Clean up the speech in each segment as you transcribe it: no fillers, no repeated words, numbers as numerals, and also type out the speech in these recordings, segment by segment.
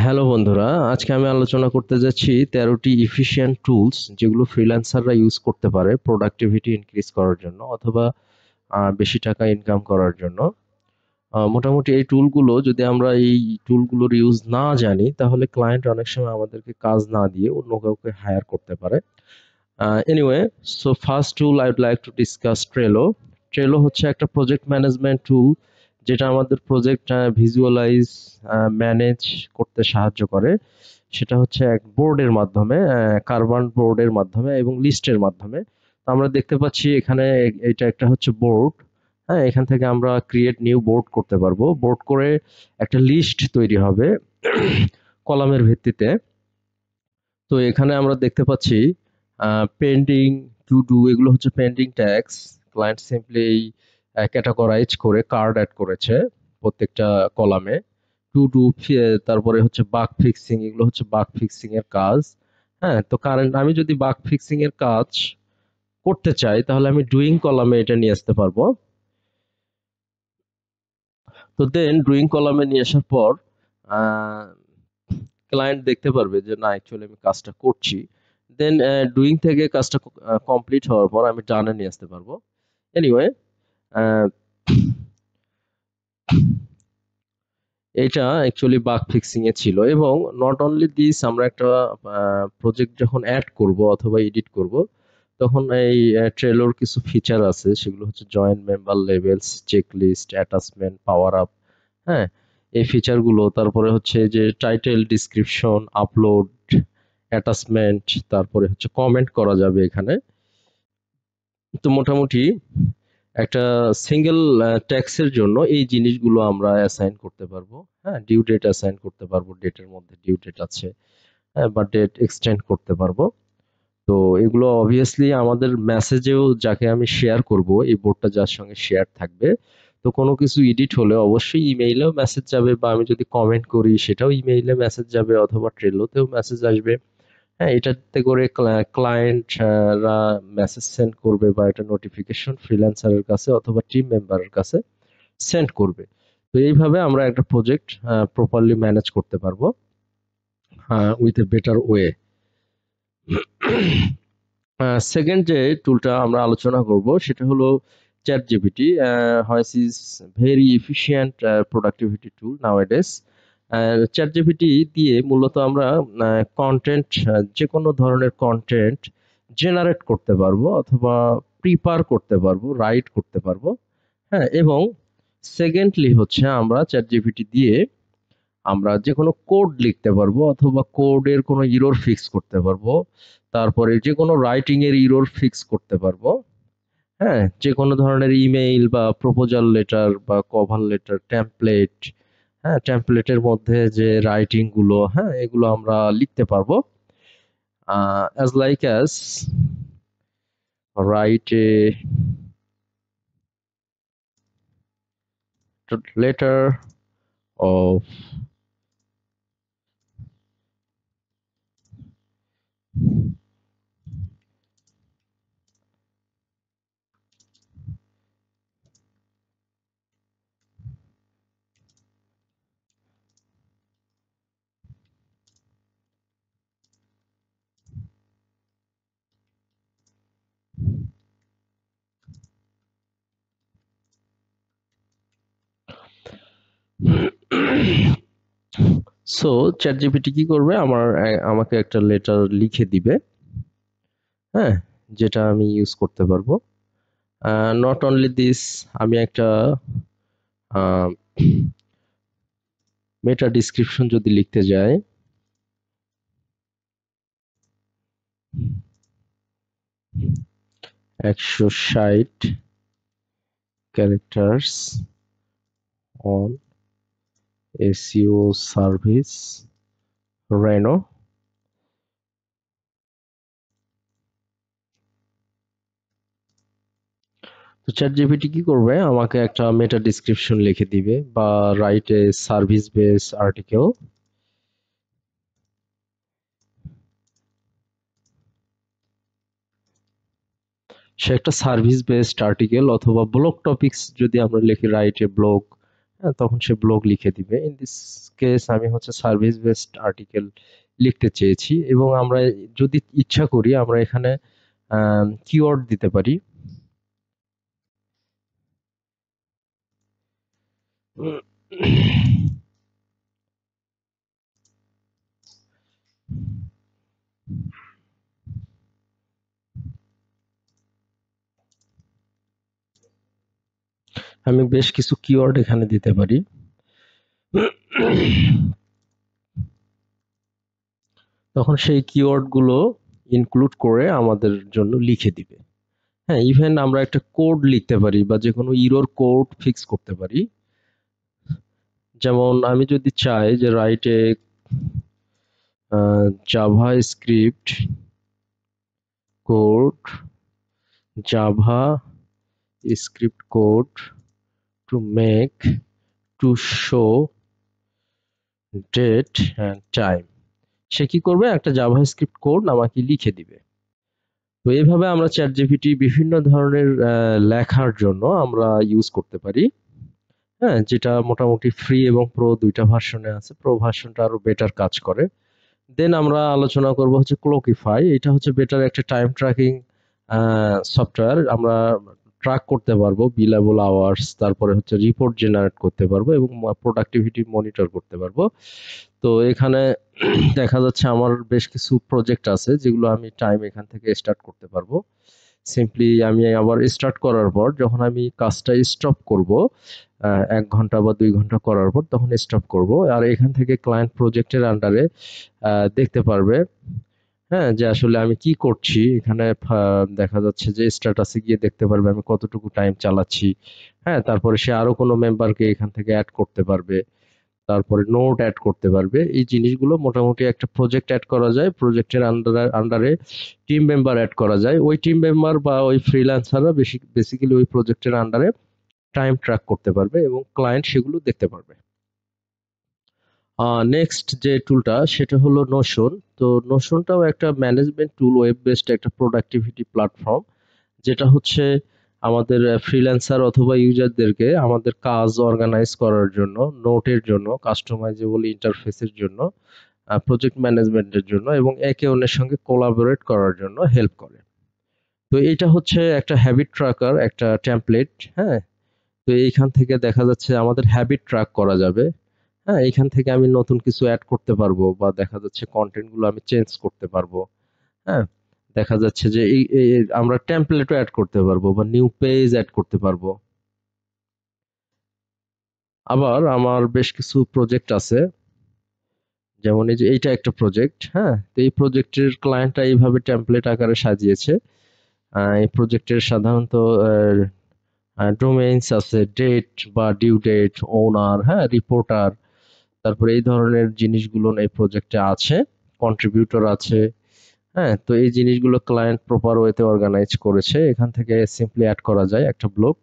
Hello বন্ধুরা, আজকে আমি আলোচনা করতে যাচ্ছি 13টি ইফিশিয়েন্ট টুলস যেগুলো ফ্রিল্যান্সাররা ইউজ করতে পারে প্রোডাক্টিভিটি ইনক্রিজ করার জন্য অথবা বেশি টাকা ইনকাম করার জন্য। মোটামুটি এই টুলগুলো যদি আমরা এই টুলগুলোর ইউজ না জানি তাহলে ক্লায়েন্ট অনেক সময় আমাদেরকে কাজ না দিয়ে অন্য কাউকে হায়ার করতে পারে। Anyway, so first tool I would like to discuss Trello. Trello হচ্ছে একটা প্রজেক্ট ম্যানেজমেন্ট টুল যেটা আমাদের প্রজেক্ট ভিজুয়ালাইজ ম্যানেজ করতে সাহায্য করে। সেটা হচ্ছে এক বোর্ডের মাধ্যমে, কার্বন বোর্ডের মাধ্যমে এবং লিস্টের মাধ্যমে। তো আমরা দেখতে পাচ্ছি এখানে এটা একটা হচ্ছে বোর্ড। হ্যাঁ, এখান থেকে আমরা ক্রিয়েট নিউ বোর্ড করতে পারবো। বোর্ড করে একটা লিস্ট তৈরি হবে কলামের ভিত্তিতে। তো এখানে আমরা দেখতে পাচ্ছি পেন্ডিং, টু ডু, এগুলো হচ্ছে পেন্ডিং ট্যাক্স। ক্লায়েন্ট সিম্পলি এই ক্যাটাগরাইজ করে কার্ড অ্যাড করেছে প্রত্যেকটা কলামে। টু ডু, তারপরে হচ্ছে বাগ ফিক্সিং, এগুলো হচ্ছে বাগ ফিক্সিং এর কাজ। হ্যাঁ, তো কারেন্ট আমি যদি বাগ ফিক্সিং এর কাজ করতে চাই তাহলে আমি ডুইং কলামে এটা নিয়ে আসতে পারবো। তো দেন ডুইং কলামে নিয়ে আসার পর ক্লায়েন্ট দেখতে পারবে যে না, অ্যাকচুয়ালি আমি কাজটা করছি। দেন ডুইং থেকে কাজটা কমপ্লিট হওয়ার পর আমি ডানে নিয়ে আসতে পারবো। এনিওয়ে, এটা অ্যাকচুয়ালি বাগ ফিক্সিং এ ছিল। এবং নট অনলি দিস, আমরা একটা প্রজেক্ট যখন অ্যাড করব অথবা এডিট করব তখন এই ট্রেলোর কিছু ফিচার আছে, সেগুলো হচ্ছে joint member levels, checklist, attachment, power up. হ্যাঁ, এই ফিচারগুলো, তারপরে হচ্ছে যে টাইটেল, ডিসক্রিপশন, আপলোড, অ্যাটাচমেন্ট, তারপরে হচ্ছে কমেন্ট করা যাবে এখানে। তো মোটামুটি একটা সিঙ্গেল ট্যাক্সের জন্য এই জিনিসগুলো আমরা অ্যাসাইন করতে পারবো। হ্যাঁ, ডিউ ডেট অ্যাসাইন করতে পারবো, ডেটের মধ্যে ডিউ ডেট আছে। হ্যাঁ, বা ডেট এক্সটেন্ড করতে পারবো। তো এগুলো অবভিয়াসলি আমাদের মেসেজেও, যাকে আমি শেয়ার করব, এই বোর্ডটা যার সঙ্গে শেয়ার থাকবে, তো কোনো কিছু এডিট হলে অবশ্যই ইমেইলেও মেসেজ যাবে, বা আমি যদি কমেন্ট করি সেটাও ইমেইলে মেসেজ যাবে অথবা ট্রেলোতেও মেসেজ আসবে। হ্যাঁ, এটাতে করে ক্লায়েন্ট রা মেসেজ সেন্ড করবে, বা এটা নোটিফিকেশন ফ্রিল্যান্সারের কাছে অথবা টিম মেম্বারের কাছে সেন্ড করবে। তো এইভাবে আমরা একটা প্রজেক্ট প্রপারলি ম্যানেজ করতে পারবো with a better way. Second যে টুলটা আমরা আলোচনা করব সেটা হলো ChatGPT. Which is very efficient productivity tool nowadays. ChatGPT দিয়ে মূলত আমরা কন্টেন্ট, যে কোনো ধরনের কন্টেন্ট জেনারেট করতে পারবো অথবা প্রিপার করতে পারবো, রাইট করতে পারবো। হ্যাঁ, এবং সেকেন্ডলি হচ্ছে আমরা চ্যাট জিপিটি দিয়ে আমরা যেকোনো কোড লিখতে পারবো অথবা কোডের কোনো ইরর ফিক্স করতে পারবো। তারপরে যেকোনো রাইটিং এর ইরর ফিক্স করতে পারবো। হ্যাঁ, যেকোনো ধরনের ইমেইল বা প্রপোজাল লেটার বা কভার লেটার, টেমপ্লেট, হ্যাঁ, টেমপ্লেটের মধ্যে যে রাইটিং গুলো, হ্যাঁ, এগুলো আমরা লিখতে পারবো। As like as write a letter of so chat GPT কি করবে, আমাকে একটা লেটার লিখে দিবে। হ্যাঁ, যেটা আমি ইউজ করতে পারবো। নট অনলি দিস, আমি একটা মেটা ডিসক্রিপশন যদি লিখতে যাই, 160 ক্যারেক্টার্স অন এসইও সার্ভিস রেনো। তো চ্যাট জিপিটি কি করবে, আমাকে একটা মেটা ডিসক্রিপশন লিখে দিবে, বা write a service base article. সে একটা সার্ভিস বেসড আর্টিকেল অথবা ব্লগ টপিকস যদি আমরা লিখি, রাইট এ ব্লগ তখন সে ব্লগ লিখে দিবে। ইন দিস কেস আমি হচ্ছে সার্ভিস বেসড আর্টিকেল লিখতে চেয়েছি, এবং আমরা যদি ইচ্ছা করি আমরা এখানে কিওয়ার্ড দিতে পারি। আমি বেশ কিছু কিওয়ার্ড এখানে দিতে পারি। তখন সেই কিওয়ার্ড গুলো ইনক্লুড করে আমাদের জন্য লিখে দিবে। হ্যাঁ, ইভেন আমরা একটা কোড লিখতে পারি বা যে কোনো ইরর কোড ফিক্স করতে পারি। যেমন আমি যদি চাই যে write a JavaScript code, JavaScript code to make, to show date and time, সে কি করবে, একটা জাভা স্ক্রিপ্ট কোড আমাকে লিখে দিবে। তো এইভাবে আমরা চ্যাট জিপিটি বিভিন্ন ধরনের লেখার জন্য আমরা ইউজ করতে পারি। হ্যাঁ, যেটা মোটামুটি ফ্রি এবং প্রো দুইটা ভার্সনে আছে। প্রো ভার্সনটা আরো বেটার কাজ করে। দেন আমরা আলোচনা করব হচ্ছে ক্লকিফাই। এটা হচ্ছে বেটার একটা টাইম ট্র্যাকিং সফটওয়্যার। আমরা ট্র্যাক করতে পারবো বিলেবল আওয়ার্স, তারপরে হচ্ছে রিপোর্ট জেনারেট করতে পারবো এবং প্রোডাক্টিভিটি মনিটর করতে পারবো। তো এখানে দেখা যাচ্ছে আমার বেশ কিছু প্রজেক্ট আছে যেগুলো আমি টাইম এখান থেকে স্টার্ট করতে পারবো। সিম্পলি আমি আবার স্টার্ট করার পর যখন আমি কাজটা স্টপ করব ১ ঘন্টা বা ২ ঘন্টা করার পর তখন স্টপ করব। আর এখান থেকে ক্লায়েন্ট প্রজেক্টের আন্ডারে দেখতে পারবে, হ্যাঁ, যে আসলে আমি কি করছি। এখানে দেখা যাচ্ছে যে স্ট্যাটাসে গিয়ে দেখতে পারবে আমি কতটুকু টাইম চালাচ্ছি। হ্যাঁ, তারপরে সে আরো কোনো মেম্বারকে এখান থেকে অ্যাড করতে পারবে। তারপরে নোট অ্যাড করতে পারবে। এই জিনিসগুলো মোটামুটি একটা প্রজেক্ট অ্যাড করা যায়। প্রজেক্টের আন্ডারে টিম মেম্বার অ্যাড করা যায়। ওই টিম মেম্বার বা ওই ফ্রিল্যান্সাররা বেসিক্যালি ওই প্রজেক্টের আন্ডারে টাইম ট্র্যাক করতে পারবে এবং ক্লায়েন্ট সেগুলো দেখতে পারবে। নেক্সট যে টুলটা সেটা হলো নোশন। তো নোশনটাও একটা ম্যানেজমেন্ট টুল, ওয়েব বেসড একটা প্রোডাক্টিভিটি প্ল্যাটফর্ম, যেটা হচ্ছে আমাদের ফ্রিল্যান্সার অথবা ইউজারদেরকে আমাদের কাজ অর্গানাইজ করার জন্য, নোটের জন্য, কাস্টমাইজেবল ইন্টারফেসের জন্য, প্রজেক্ট ম্যানেজমেন্টের জন্য এবং একে অন্যের সঙ্গে কোলাবোরেট করার জন্য হেল্প করে। তো এটা হচ্ছে একটা হ্যাবিট ট্র্যাকার, একটা টেমপ্লেট। হ্যাঁ, তো এইখান থেকে দেখা যাচ্ছে আমাদের হ্যাবিট ট্র্যাক করা যাবে। হ্যাঁ, এখান থেকে আমি নতুন কিছু অ্যাড করতে পারবো বা দেখা যাচ্ছে কন্টেন্ট গুলো আমি চেঞ্জ করতে পারবো। হ্যাঁ, দেখা যাচ্ছে যে আমরা টেমপ্লেটও অ্যাড করতে পারবো বা নিউ পেজ অ্যাড করতে পারবো। আবার আমার বেশ কিছু প্রজেক্ট আছে, যেমন এই যে এইটা একটা প্রজেক্ট। হ্যাঁ, তো এই প্রজেক্টের ক্লায়েন্টটা এইভাবে টেমপ্লেট আকারে সাজিয়েছে। এই প্রজেক্টের সাধারণত ডোমেইনস আছে, ডেট বা ডিউ ডেট, ওনার, হ্যাঁ, রিপোর্টার, তারপরে এই ধরনের জিনিসগুলো এই প্রজেক্টে আছে। কন্ট্রিবিউটর আছে। হ্যাঁ, তো এই জিনিসগুলো ক্লায়েন্ট প্রপার ওয়েতে অর্গানাইজ করেছে। এখান থেকে সিম্পলি অ্যাড করা যায় একটা ব্লক।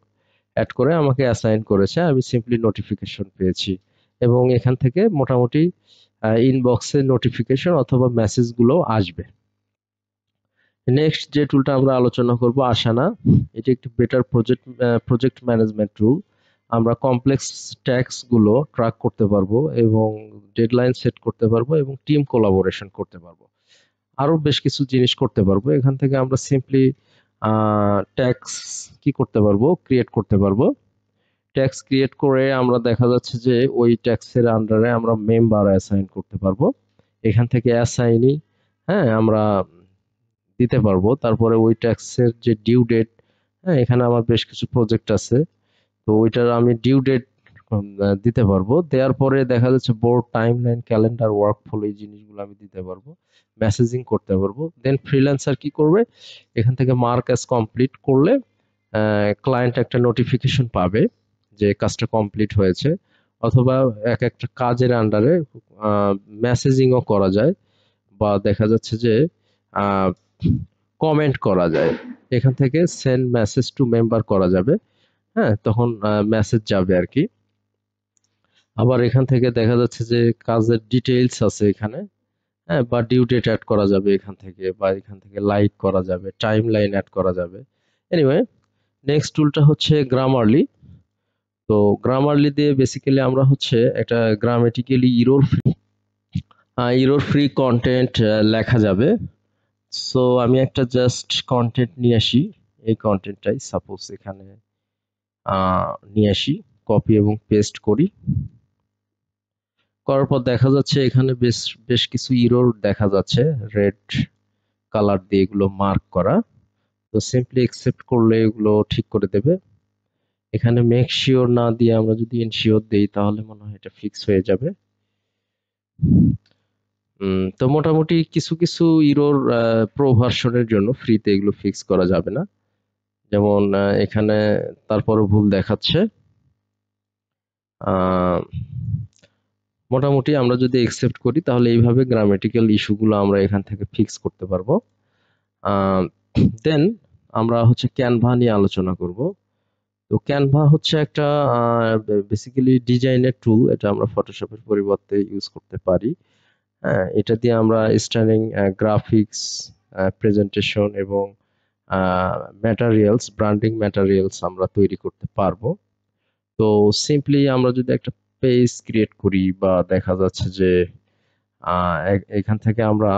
অ্যাড করে আমাকে অ্যাসাইন করেছে, আমি সিম্পলি নোটিফিকেশন পেয়েছি এবং এখান থেকে মোটামুটি ইনবক্সে নোটিফিকেশন অথবা মেসেজগুলো আসবে। নেক্সট যে টুলটা আমরা আলোচনা করব আসানা। এটি একটি বেটার প্রজেক্ট ম্যানেজমেন্ট টুল। আমরা কমপ্লেক্স ট্যাস্ক গুলো ট্র্যাক করতে পারবো এবং ডেডলাইন সেট করতে পারবো এবং টিম কোলাবোরেশন করতে পারবো। আরো বেশ কিছু জিনিস করতে পারবো। এখান থেকে আমরা সিম্পলি ট্যাক্স কি করতে পারবো, ক্রিয়েট করতে পারবো। ট্যাক্স ক্রিয়েট করে আমরা দেখা যাচ্ছে যে ওই ট্যাক্সের আন্ডারে আমরা মেম্বার অ্যাসাইন করতে পারবো। এখান থেকে অ্যাসাইনি, হ্যাঁ, আমরা দিতে পারবো। তারপরে ওই ট্যাক্সের যে ডিউ ডেট, হ্যাঁ, এখানে আমার বেশ কিছু প্রজেক্ট আছে। তো ওইটার আমি ডিউ ডেট দিতে পারবো। দেওয়ার পরে দেখা যাচ্ছে বোর্ড, টাইমলাইন, ক্যালেন্ডার, ওয়ার্কফ্লো, এই জিনিসগুলো আমি দিতে পারবো। মেসেজিং করতে পারবো। দেন ফ্রিল্যান্সার কি করবে, এখান থেকে মার্ক অ্যাজ কমপ্লিট করলে ক্লায়েন্ট একটা নোটিফিকেশন পাবে যে কাজটা কমপ্লিট হয়েছে। অথবা এক একটা কাজের আন্ডারে মেসেজিংও করা যায় বা দেখা যাচ্ছে যে কমেন্ট করা যায়। এখান থেকে সেন্ড মেসেজ টু মেম্বার করা যাবে। হ্যাঁ, তখন মেসেজ যাবে আর কি। আবার এখান থেকে দেখা যাচ্ছে যে কাজের ডিটেইলস আছে এখানে। হ্যাঁ, বা ডিউ ডেট অ্যাড করা যাবে এখান থেকে, বা এখান থেকে লাইক করা যাবে, টাইম লাইন অ্যাড করা যাবে। এনিওয়ে, নেক্সট টুলটা হচ্ছে গ্রামারলি। তো তো গ্রামারলি দিয়ে বেসিক্যালি আমরা হচ্ছে একটা গ্রামেটিক্যালি এরর ফ্রি কন্টেন্ট লেখা যাবে। সো আমি একটা জাস্ট কন্টেন্ট নিয়ে আসি, এই কন্টেন্টটাই সাপোজ এখানে নিয়ে আসি, কপি এবং পেস্ট করি। করার পর দেখা যাচ্ছে এখানে বেশ বেশ কিছু এরর দেখা যাচ্ছে, রেড কালার দিয়ে এগুলো মার্ক করা। তো সিম্পলি অ্যাকসেপ্ট করলে এগুলো ঠিক করে দেবে। এখানে মেক শিওর না দিয়ে আমরা যদি এনশিওর দেই তাহলে মনে হয় এটা ফিক্স হয়ে যাবে। তো মোটামুটি কিছু কিছু এরর প্রো ভার্সনের জন্য ফ্রিতে এগুলো ফিক্স করা যাবে না। যেমন এখানে তারপরও ভুল দেখাচ্ছে। মোটামুটি আমরা যদি অ্যাকসেপ্ট করি তাহলে এইভাবে গ্রামেটিক্যাল ইস্যুগুলো আমরা এখান থেকে ফিক্স করতে পারবো। দেন আমরা হচ্ছে ক্যানভা নিয়ে আলোচনা করব। তো ক্যানভা হচ্ছে একটা বেসিক্যালি ডিজাইনের টুল, এটা আমরা ফটোশপের পরিবর্তে ইউজ করতে পারি। হ্যাঁ, এটা দিয়ে আমরা স্টাইলিং, গ্রাফিক্স, প্রেজেন্টেশন এবং ম্যাটেরিয়ালস, ব্র্যান্ডিং ম্যাটেরিয়ালস আমরা তৈরি করতে পারবো। তো সিম্পলি আমরা যদি একটা পেজ ক্রিয়েট করি বা দেখা যাচ্ছে যে এখান থেকে আমরা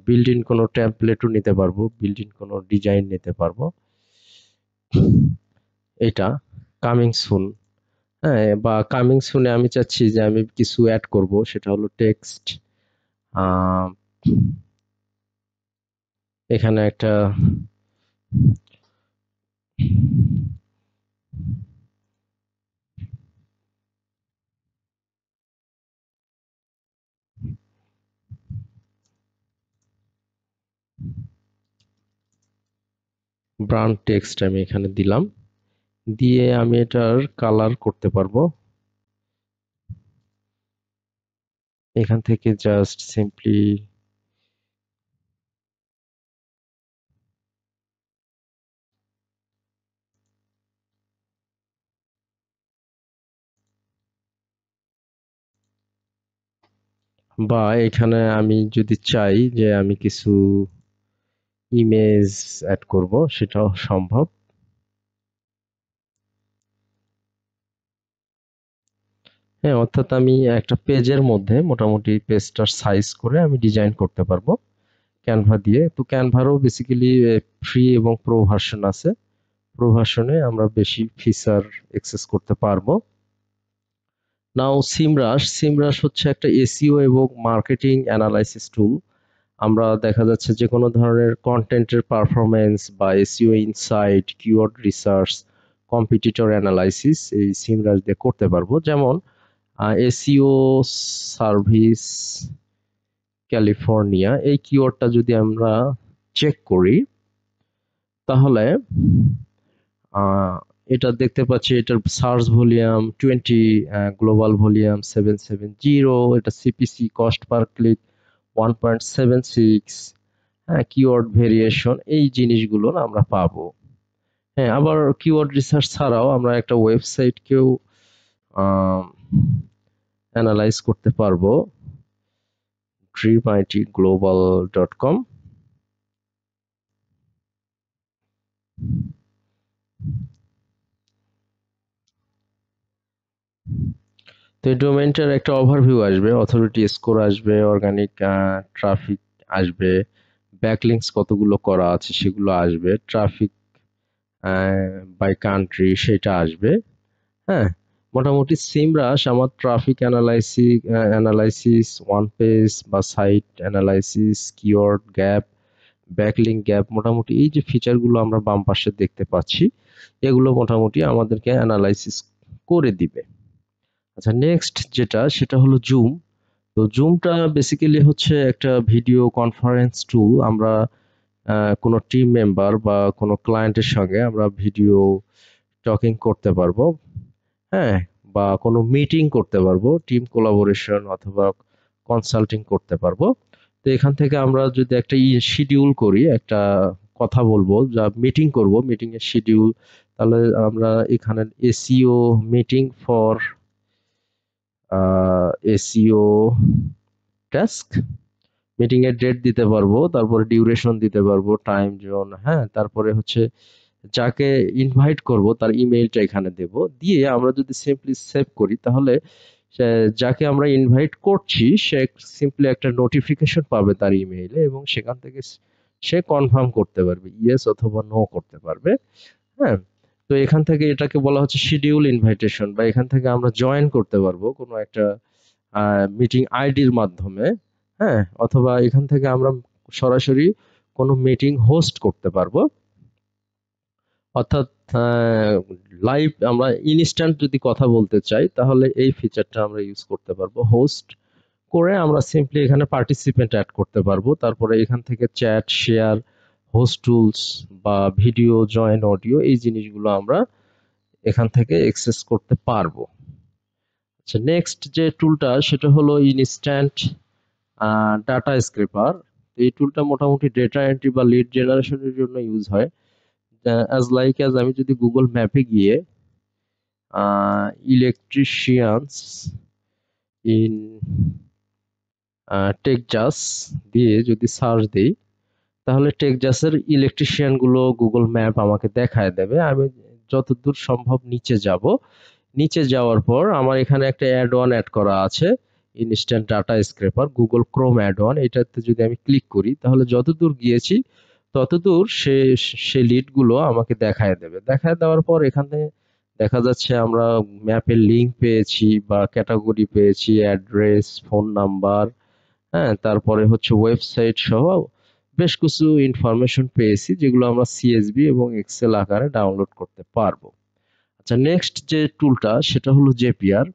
বিল্ড ইন কোনো টেমপ্লেটও নিতে পারবো, বিল্ড ইন কোনো ডিজাইন নিতে পারবো। এটা কামিং সুন, হ্যাঁ, বা কামিং সুনে আমি চাচ্ছি যে আমি কিছু অ্যাড করব, সেটা হলো টেক্সট। এখানে একটা ব্রান্ড টেক্সট আমি এখানে দিলাম, দিয়ে আমি এটার কালার করতে পারবো। এখান থেকে জাস্ট সিম্পলি বা এখানে আমি যদি চাই যে আমি কিছু ইমেজ অ্যাড করব, সেটাও সম্ভব। হ্যাঁ, অর্থাৎ আমি একটা পেজের মধ্যে মোটামুটি পেজটার সাইজ করে আমি ডিজাইন করতে পারবো ক্যানভা দিয়ে। তো ক্যানভারও বেসিক্যালি ফ্রি এবং প্রো ভার্সন আছে। প্রো ভার্সনে আমরা বেশি ফিচার অ্যাক্সেস করতে পারবো। নাও সিমরাশ হচ্ছে একটা এসইও এবং মার্কেটিং অ্যানালাইসিস টুল। আমরা দেখা যাচ্ছে যে কোনো ধরনের কন্টেন্টের পারফরমেন্স বা SEO insight, keyword research, competitor analysis এই সিমরাশ দিয়ে করতে পারবো। যেমন এসইও সার্ভিস ক্যালিফোর্নিয়া, এই কিওয়ার্ডটা যদি আমরা চেক করি তাহলে এটা দেখতে পাচ্ছি এটার সার্চ ভলিউম 20, গ্লোবাল ভলিউম 770, এটা সিপিসি কস্ট পার ক্লিক 1.76, হ্যাঁ, কিওয়ার্ড ভেরিয়েশন, এই জিনিসগুলো আমরা পাবো। হ্যাঁ, আবার কিওয়ার্ড রিসার্চ ছাড়াও আমরা একটা ওয়েবসাইটকেও অ্যানালাইজ করতে পারবো, dreamITglobal.com। তো এই ডোমেইনটার একটা ওভারভিউ আসবে, অথরিটি স্কোর আসবে, অর্গানিক ট্রাফিক আসবে, ব্যাকলিংকস কতগুলো করা আছে সেগুলো আসবে, ট্রাফিক বাই কান্ট্রি সেটা আসবে। হ্যাঁ, মোটামুটি সিমরাশ আমার ট্রাফিক অ্যানালাইসিস, ওয়ান পেজ বা site analysis, keyword gap, backlink gap, মোটামুটি এই যে ফিচারগুলো আমরা বাম পাশে দেখতে পাচ্ছি এগুলো মোটামুটি আমাদেরকে অ্যানালাইসিস করে দিবে। আচ্ছা, নেক্সট যেটা সেটা হলো জুম। তো জুমটা বেসিক্যালি হচ্ছে একটা ভিডিও কনফারেন্স টুল। আমরা কোনো টিম মেম্বার বা কোনো ক্লায়েন্টের সঙ্গে আমরা ভিডিও টকিং করতে পারবো, হ্যাঁ, বা কোনো মিটিং করতে পারবো, টিম কোলাবোরেশন অথবা কনসাল্টিং করতে পারবো। তো এখান থেকে আমরা যদি একটা শিডিউল করি, একটা কথা বলবো, যা মিটিং করব, মিটিং এর শিডিউল, তাহলে আমরা এখানে SEO meeting for SEO task, meeting এর ডেট দিতে পারবো, তারপরে ডিউরেশন দিতে পারবো, টাইম জোন, হ্যাঁ, তারপরে হচ্ছে যাকে ইনভাইট করব তার ইমেইলটা এখানে দেব, দিয়ে আমরা যদি সিম্পলি সেভ করি তাহলে যাকে আমরা ইনভাইট করছি সে সিম্পলি একটা নোটিফিকেশন পাবে তার ইমেইলে, এবং সেখান থেকে সে কনফার্ম করতে পারবে, ইয়েস অথবা নো করতে পারবে। হ্যাঁ, তো এখান থেকে এটাকে বলা হচ্ছে শিডিউল ইনভাইটেশন, বা এখান থেকে আমরা জয়েন করতে পারবো কোনো একটা মিটিং আইডির মাধ্যমে। হ্যাঁ, অথবা এখান থেকে আমরা সরাসরি কোনো মিটিং হোস্ট করতে পারবো, অর্থাৎ লাইভ আমরা ইনস্ট্যান্ট যদি কথা বলতে চাই তাহলে এই ফিচারটা আমরা ইউজ করতে পারবো। হোস্ট করে আমরা সিম্পলি এখানে পার্টিসিপেন্ট অ্যাড করতে পারবো, তারপরে এখান থেকে চ্যাট, শেয়ার, হোস্ট টুলস বা ভিডিও, জয়েন অডিও, এই জিনিসগুলো আমরা এখান থেকে অ্যাক্সেস করতে পারবো। আচ্ছা, নেক্সট যে টুলটা সেটা হলো ইনস্ট্যান্ট ডাটা স্ক্রেপার। এই টুলটা মোটামুটি ডেটা এন্ট্রি বা লিড জেনারেশনের জন্য ইউজ হয়। অ্যাজ আমি যদি গুগল ম্যাপে গিয়ে ইলেকট্রিশিয়ানস ইন টেক্সাস দিয়ে যদি সার্চ দিই তাহলে টেক্সাসের ইলেকট্রিশিয়ান গুলো গুগল ম্যাপ আমাকে দেখায় দেবে। আমি যতদূর সম্ভব নিচে যাব, নিচে যাওয়ার পর আমার এখানে একটা অ্যাড অন অ্যাড করা আছে, instant data scraper Google Chrome add on. এটাতে যদি আমি ক্লিক করি তাহলে যতদূর গিয়েছি ততদূর সে লিড গুলো আমাকে দেখায় দেবে। দেখায় দেওয়ার পর এখানে দেখা যাচ্ছে আমরা ম্যাপের লিংক পেয়েছি বা ক্যাটাগরি পেয়েছি, অ্যাড্রেস, ফোন নাম্বার, হ্যাঁ, তারপরে হচ্ছে ওয়েবসাইট সহ বেশ কিছু ইনফরমেশন পেয়েছি যেগুলো আমরা সিএসভি এবং এক্সেল আকারে ডাউনলোড করতে পারবো। আচ্ছা, নেক্সট যে টুলটা সেটা হলো জেপিআর।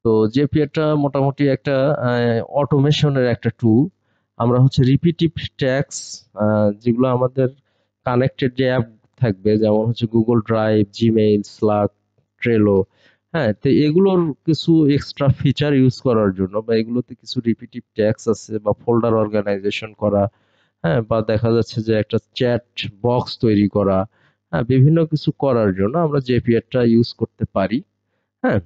তো জেপিআরটা মোটামুটি একটা অটোমেশনের একটা টুল। আমরা হচ্ছে রিপিটিভ ট্যাক্স, যেগুলো আমাদের কানেক্টেড যে অ্যাপ থাকবে, যেমন হচ্ছে Google drive, Gmail, slack, Trello, হ্যাঁ, তো এগুলোর কিছু এক্সট্রা ফিচার ইউজ করার জন্য বা এগুলোতে কিছু রিপিটিভ ট্যাক্স আছে বা ফোল্ডার অর্গানাইজেশন করা, হ্যাঁ, বা দেখা যাচ্ছে যে একটা চ্যাট বক্স তৈরি করা, হ্যাঁ, বিভিন্ন কিছু করার জন্য আমরা জেপিআরটা ইউজ করতে পারি। হ্যাঁ,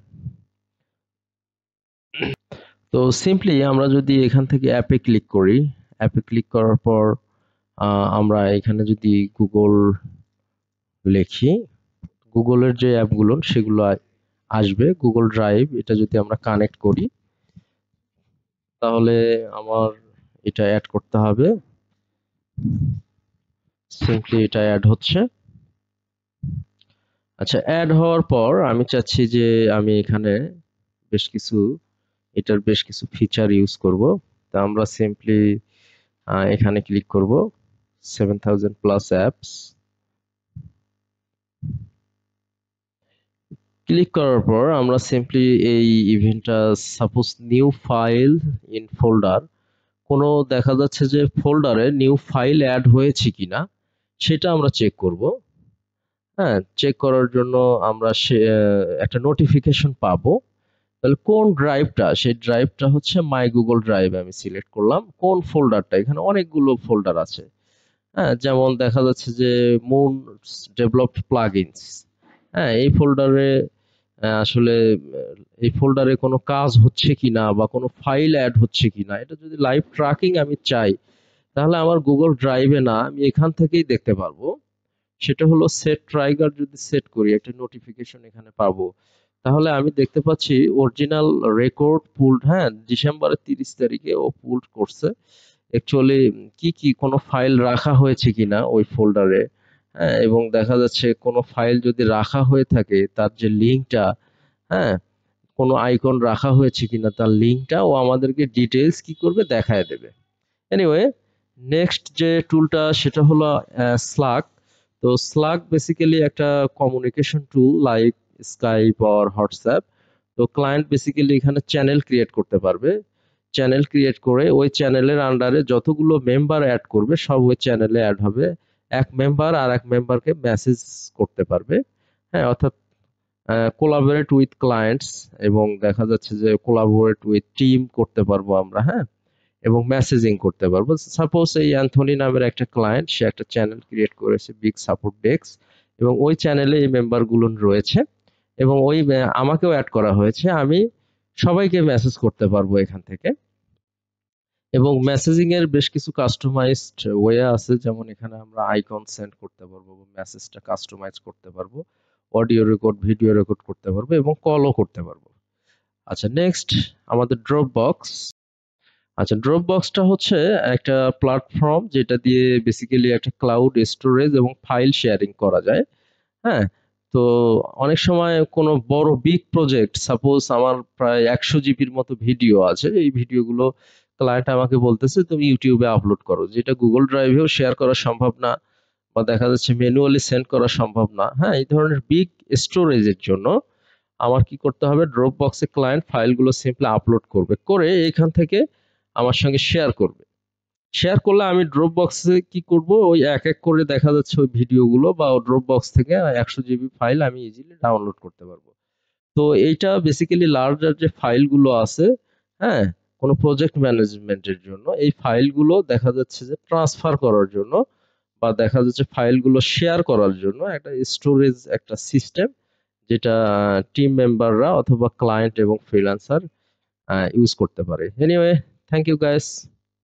তো সিম্পলি আমরা যদি এখান থেকে অ্যাপে ক্লিক করি, অ্যাপে ক্লিক করার পর আমরা এখানে যদি গুগল লিখি, গুগলের যে অ্যাপগুলো সেগুলো আসবে। গুগল ড্রাইভ এটা যদি আমরা কানেক্ট করি তাহলে আমার এটা অ্যাড করতে হবে। সিম্পলি এটা অ্যাড হচ্ছে। আচ্ছা, অ্যাড হওয়ার পর আমি চাচ্ছি যে আমি এখানে এটার বেশ কিছু ফিচার ইউজ করব। তা আমরা সিম্পলি এখানে ক্লিক করব 7000 প্লাস অ্যাপস। ক্লিক করার পর আমরা সিম্পলি এই ইভেন্টটা, suppose new file in folder, কোনো দেখা যাচ্ছে যে ফোল্ডারে নিউ ফাইল অ্যাড হয়েছে কিনা সেটা আমরা চেক করব। হ্যাঁ, চেক করার জন্য আমরা একটা নোটিফিকেশন পাবো। তাহলে কোন ড্রাইভটা, সেই ড্রাইভটা হচ্ছে মাই গুগল ড্রাইভ। আমি সিলেক্ট করলাম কোন ফোল্ডারটা, এখানে অনেকগুলো ফোল্ডার আছে। হ্যাঁ, যেমন দেখা যাচ্ছে যে মুন ডেভেলপড প্লাগইনস, হ্যাঁ, এই ফোল্ডারে আসলে এই ফোল্ডারে কোনো কাজ হচ্ছে কিনা বা কোনো ফাইল অ্যাড হচ্ছে কিনা এটা যদি লাইভ ট্র্যাকিং আমি চাই তাহলে আমার গুগল ড্রাইভে না, আমি এখান থেকেই দেখতে পারবো। সেটা হলো সেট ট্রাইগার, যদি সেট করি একটা নোটিফিকেশন এখানে পাবো। তাহলে আমি দেখতে পাচ্ছি অরিজিনাল রেকর্ড পুলড, হ্যাঁ, ডিসেম্বরের 30 তারিখে ও পুলড করছে। অ্যাকচুয়ালি কি কোনো ফাইল রাখা হয়েছে কিনা ওই ফোল্ডারে, হ্যাঁ, এবং দেখা যাচ্ছে কোনো ফাইল যদি রাখা হয়ে থাকে তার যে লিঙ্কটা, হ্যাঁ, কোনো আইকন রাখা হয়েছে কিনা তার লিঙ্কটা ও আমাদেরকে ডিটেইলস কি করবে দেখায় দেবে। এনিওয়ে, নেক্সট যে টুলটা সেটা হলো স্ল্যাক। তো স্ল্যাক বেসিক্যালি একটা communication tool like Skype or WhatsApp. তো ক্লায়েন্ট বেসিক্যালি এখানে চ্যানেল ক্রিয়েট করতে পারবে। চ্যানেল ক্রিয়েট করে ওই চ্যানেলের আন্ডারে যতগুলো মেম্বার অ্যাড করবে সব ওই চ্যানেলে অ্যাড হবে। এক মেম্বার আর এক মেম্বারকে মেসেজ করতে পারবে। হ্যাঁ, অর্থাৎ কোলাবোরেট উইথ ক্লায়েন্টস, এবং দেখা যাচ্ছে যে কোলাবোরেট উইথ টিম করতে পারবো আমরা। হ্যাঁ, এবং মেসেজিং করতে পারবো। সাপোজ এই অ্যান্থনি নামের একটা ক্লায়েন্ট, সে একটা চ্যানেল ক্রিয়েট করেছে বিগ সাপোর্ট ডেস্ক, এবং ওই চ্যানেলে এই মেম্বারগুলো রয়েছে এবং ওই আমাকেও অ্যাড করা হয়েছে। আমি সবাইকে মেসেজ করতে পারবো এখান থেকে। এবং মেসেজিং এর বেশ কিছু কাস্টমাইজড ওয়ে আছে, যেমন এখানে আমরা আইকন সেন্ড করতে পারবো, মেসেজটা কাস্টমাইজ করতে পারবো, অডিও রেকর্ড, ভিডিও রেকর্ড করতে পারবো এবং কলও করতে পারবো। আচ্ছা, নেক্সট আমাদের ড্রপ বক্স। আচ্ছা, ড্রপ বক্সটা হচ্ছে একটা প্ল্যাটফর্ম যেটা দিয়ে বেসিক্যালি একটা ক্লাউড স্টোরেজ এবং ফাইল শেয়ারিং করা যায়। হ্যাঁ, তো অনেক সময় কোনো বড় বিগ প্রজেক্ট, সাপোজ আমার প্রায় 100 জিবির মতো ভিডিও আছে, এই ভিডিওগুলো ক্লায়েন্ট আমাকে বলতেছে তুমি ইউটিউবে আপলোড করো, যেটা গুগল ড্রাইভেও শেয়ার করা সম্ভব না, বা দেখা যাচ্ছে ম্যানুয়ালি সেন্ড করা সম্ভব না। হ্যাঁ, এই ধরনের বিগ স্টোরেজের জন্য আমার কি করতে হবে, ড্রপ বক্সে ক্লায়েন্ট ফাইলগুলো সিম্পলি আপলোড করবে, করে এখান থেকে আমার সঙ্গে শেয়ার করবে। শেয়ার করলে আমি ড্রপ বক্সে কি করব, ওই এক এক করে দেখা যাচ্ছে ওই ভিডিওগুলো বা ড্রপ বক্স থেকে 100 জিবি ফাইল আমি ইজিলি ডাউনলোড করতে পারবো। তো এইটা বেসিক্যালি লার্জার যে ফাইলগুলো আছে, হ্যাঁ, কোনো প্রজেক্ট ম্যানেজমেন্টের জন্য এই ফাইলগুলো দেখা যাচ্ছে যে ট্রান্সফার করার জন্য, বা দেখা যাচ্ছে ফাইলগুলো শেয়ার করার জন্য একটা স্টোরেজ, একটা সিস্টেম, যেটা টিম মেম্বাররা অথবা ক্লায়েন্ট এবং ফ্রিল্যান্সার ইউজ করতে পারে। Anyway, thank you guys.